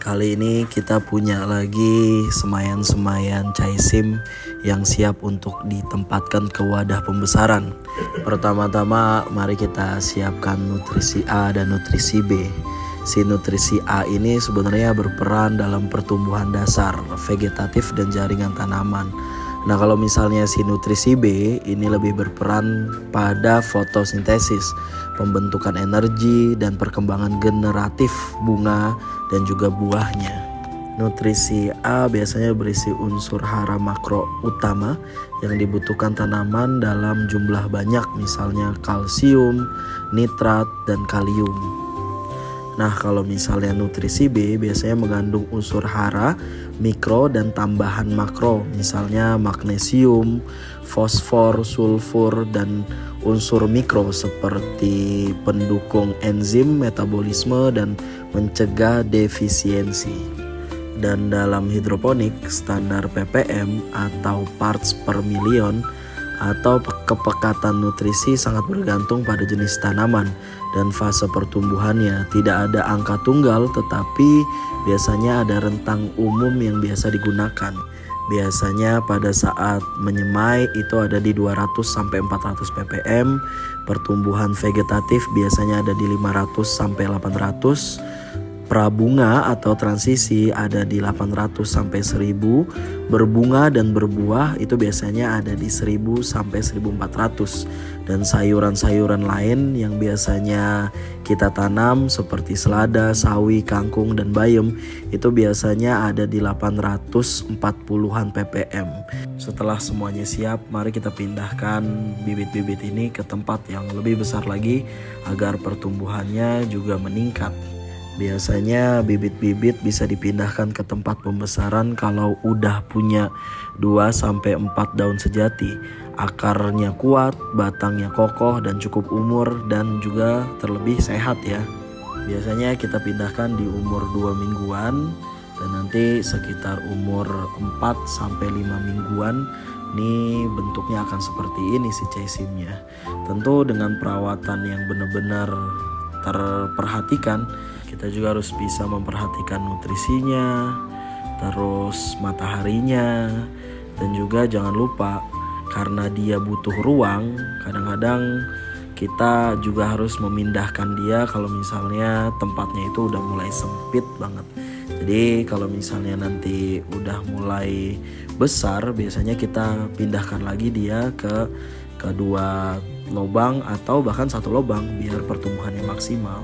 Kali ini kita punya lagi semayan-semayan caisim yang siap untuk ditempatkan ke wadah pembesaran. Pertama-tama mari kita siapkan nutrisi A dan nutrisi B. Si nutrisi A ini sebenarnya berperan dalam pertumbuhan dasar, vegetatif dan jaringan tanaman. Nah, kalau misalnya si nutrisi B ini lebih berperan pada fotosintesis, pembentukan energi dan perkembangan generatif bunga dan juga buahnya. Nutrisi A biasanya berisi unsur hara makro utama yang dibutuhkan tanaman dalam jumlah banyak, misalnya kalsium, nitrat, dan kalium. Nah, kalau misalnya nutrisi B biasanya mengandung unsur hara, mikro, dan tambahan makro, misalnya magnesium, fosfor, sulfur, dan unsur mikro seperti pendukung enzim metabolisme dan mencegah defisiensi. Dan dalam hidroponik, standar ppm atau parts per million atau kepekatan nutrisi sangat bergantung pada jenis tanaman dan fase pertumbuhannya. Tidak ada angka tunggal, tetapi biasanya ada rentang umum yang biasa digunakan. Biasanya pada saat menyemai itu ada di 200 sampai 400 ppm, pertumbuhan vegetatif biasanya ada di 500 sampai 800, prabunga atau transisi ada di 800 sampai 1000, berbunga dan berbuah itu biasanya ada di 1000 sampai 1400, dan sayuran-sayuran lain yang biasanya kita tanam seperti selada, sawi, kangkung, dan bayam itu biasanya ada di 840-an ppm. Setelah semuanya siap, mari kita pindahkan bibit-bibit ini ke tempat yang lebih besar lagi agar pertumbuhannya juga meningkat. Biasanya bibit-bibit bisa dipindahkan ke tempat pembesaran kalau udah punya 2-4 daun sejati, akarnya kuat, batangnya kokoh dan cukup umur, dan juga terlebih sehat ya. Biasanya kita pindahkan di umur 2 mingguan dan nanti sekitar umur 4-5 mingguan ini bentuknya akan seperti ini si caisimnya. Tentu dengan perawatan yang benar-benar terperhatikan. Kita juga harus bisa memperhatikan nutrisinya, terus mataharinya, dan juga jangan lupa karena dia butuh ruang, kadang-kadang kita juga harus memindahkan dia kalau misalnya tempatnya itu udah mulai sempit banget. Jadi kalau misalnya nanti udah mulai besar, biasanya kita pindahkan lagi dia ke kedua lubang atau bahkan satu lubang biar pertumbuhannya maksimal.